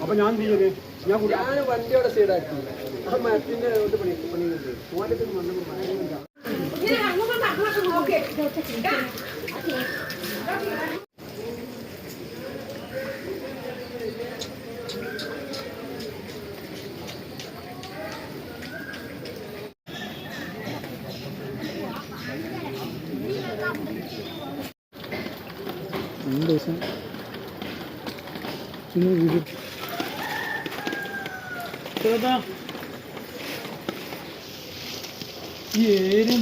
അപ്പൊ ഞാൻ വണ്ടിയോടെ സൈഡാക്കി ആ മരത്തിന്റെ പണിയുണ്ട് മൂവാറ്റത്തിന് മണ്ണ് ഈ ഏരിയ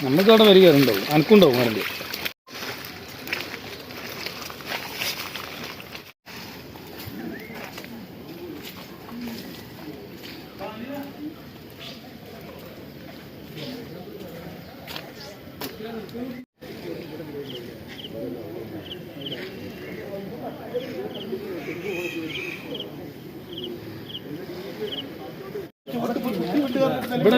നമുക്ക് അവിടെ വരികയുണ്ടാവും അനക്കുണ്ടാവും വരണ്ട് ഇവിടെ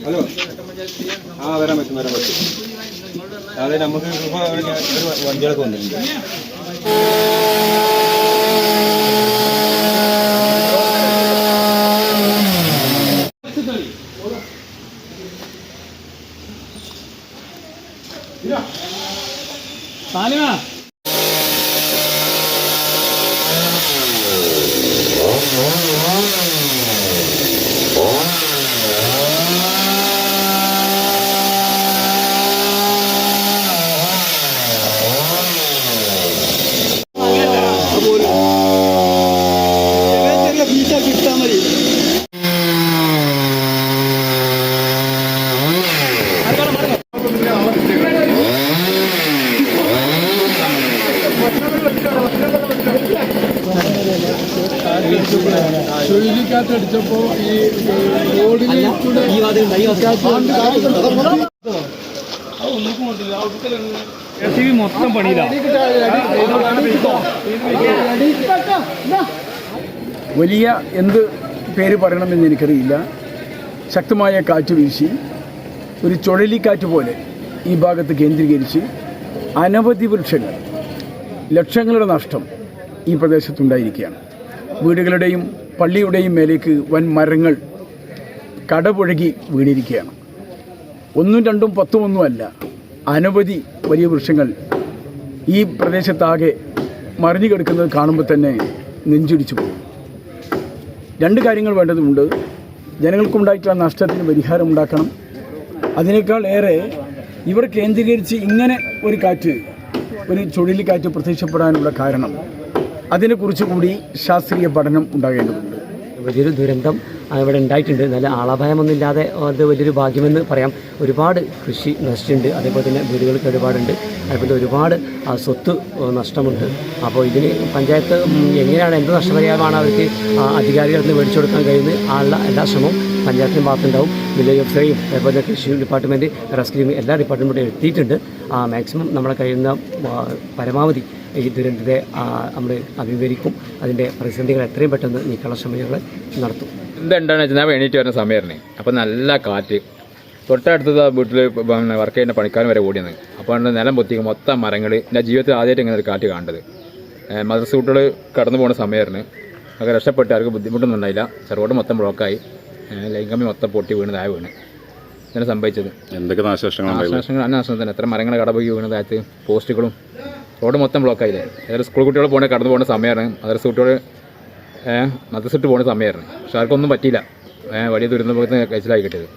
ഹലോ വരാൻ പറ്റും അതെ നമുക്ക് വണ്ടികളൊക്കെ വന്നിട്ടുണ്ട് സാലിമ ചുഴലിക്കാറ്റടിച്ചപ്പോ ഈ റോഡിലേക്കൂടെ മൊത്തം പണിയിലാണ്. വലിയ എന്ത് പേര് പറയണമെന്ന് എനിക്കറിയില്ല. ശക്തമായ കാറ്റ് വീശി ഒരു ചുഴലിക്കാറ്റ് പോലെ ഈ ഭാഗത്ത് കേന്ദ്രീകരിച്ച് അനവധി വൃക്ഷങ്ങൾ, ലക്ഷങ്ങളുടെ നഷ്ടം ഈ പ്രദേശത്തുണ്ടായിരിക്കുകയാണ്. വീടുകളുടെയും പള്ളിയുടെയും മേലേക്ക് വൻ മരങ്ങൾ കടപുഴകി വീണിരിക്കുകയാണ്. 1, 2, 10 ഒന്നുമല്ല, അനവധി വലിയ വൃക്ഷങ്ങൾ ഈ പ്രദേശത്താകെ മറിഞ്ഞു കിടക്കുന്നത് കാണുമ്പോൾ തന്നെ നെഞ്ചിടിച്ചു പോകും. 2 കാര്യങ്ങൾ വേണ്ടതുണ്ട്. ജനങ്ങൾക്കുണ്ടായിട്ടുള്ള നഷ്ടത്തിന് പരിഹാരം ഉണ്ടാക്കണം. അതിനേക്കാൾ ഏറെ ഇവർ കേന്ദ്രീകരിച്ച് ഇങ്ങനെ ഒരു കാറ്റ്, ഒരു ചുഴലിക്കാറ്റ് പ്രത്യക്ഷപ്പെടാനുള്ള കാരണം, അതിനെക്കുറിച്ച് കൂടി ശാസ്ത്രീയ പഠനം ഉണ്ടാകേണ്ടതുണ്ട്. വലിയൊരു ദുരന്തം ഇവിടെ ഉണ്ടായിട്ടുണ്ട്. നല്ല ആളപായമൊന്നുമില്ലാതെ അത് വലിയൊരു ഭാഗ്യമെന്ന് പറയാം. ഒരുപാട് കൃഷി നശിച്ചിട്ടുണ്ട്, അതേപോലെ തന്നെ വീടുകൾക്ക് ഒരുപാടുണ്ട്, അതേപോലെ ഒരുപാട് സ്വത്ത് നഷ്ടമുണ്ട്. അപ്പോൾ ഇതിന് പഞ്ചായത്ത് എങ്ങനെയാണ്, എന്ത് നഷ്ടപരിഹാരമാണ് അവർക്ക് അധികാരികളിൽ നിന്ന് മേടിച്ചു കൊടുക്കാൻ കഴിയുന്നത്, ആളുടെ എല്ലാ ശ്രമവും പഞ്ചായത്തിൻ്റെ ഭാഗത്തുണ്ടാവും. വില്ലേജ് ഓഫീസറെയും അതേപോലെ കൃഷി ഡിപ്പാർട്ട്മെൻറ്റ്, റെസ്ക്യൂയും എല്ലാ ഡിപ്പാർട്ട്മെൻറ്റും എത്തിയിട്ടുണ്ട്. മാക്സിമം നമ്മളെ കഴിയുന്ന പരമാവധി ഈ ദുരന്തത്തെ നമ്മൾ അഭിമുഖീകരിക്കും. അതിൻ്റെ പ്രതിസന്ധികൾ എത്രയും പെട്ടെന്ന് നീക്കാനുള്ള ശ്രമങ്ങൾ നടത്തും. എന്താണെന്ന് വെച്ചാൽ ഞാൻ എണീറ്റ് വരുന്ന സമയമായിരുന്നു. അപ്പോൾ നല്ല കാറ്റ്, തൊട്ടടുത്ത വീട്ടിൽ വർക്ക് ചെയ്യുന്ന പണിക്കാരൻ വരെ ഓടിയത്. അപ്പോൾ നിലം പൊത്തിക്കും മൊത്തം മരങ്ങൾ. എൻ്റെ ജീവിതത്തിൽ ആദ്യമായിട്ട് ഇങ്ങനെ ഒരു കാറ്റ് കണ്ടത്. മദ്രസ കുട്ടികൾ കടന്നു പോകുന്ന സമയമായിരുന്നു. ഒക്കെ രക്ഷപ്പെട്ട് ആർക്കും ബുദ്ധിമുട്ടൊന്നും ഉണ്ടായില്ല. റോഡ് മൊത്തം ബ്ലോക്കായി, ലൈൻ കമ്പി മൊത്തം പൊട്ടി വീണതായ വീണ് ഇങ്ങനെ സംഭവിച്ചത്. എന്തൊക്കെ നാശനഷ്ടങ്ങൾ തന്നെ എത്ര മരങ്ങൾ കടപോയി വീണതായത്, പോസ്റ്റുകളും റോഡ് മൊത്തം ബ്ലോക്കായില്ലേ. അതായത് സ്കൂൾ കുട്ടികൾ കടന്നു പോകുന്ന സമയമാണ്, മദ്രസ കുട്ടികൾ മദ്രസ ഇട്ട് പോകുന്ന സമയമായിരുന്നു. പക്ഷെ ആർക്കൊന്നും പറ്റിയില്ല. വലിയ ദുരന്തത്തിന് കഴിച്ചിലായി കിട്ടിയത്.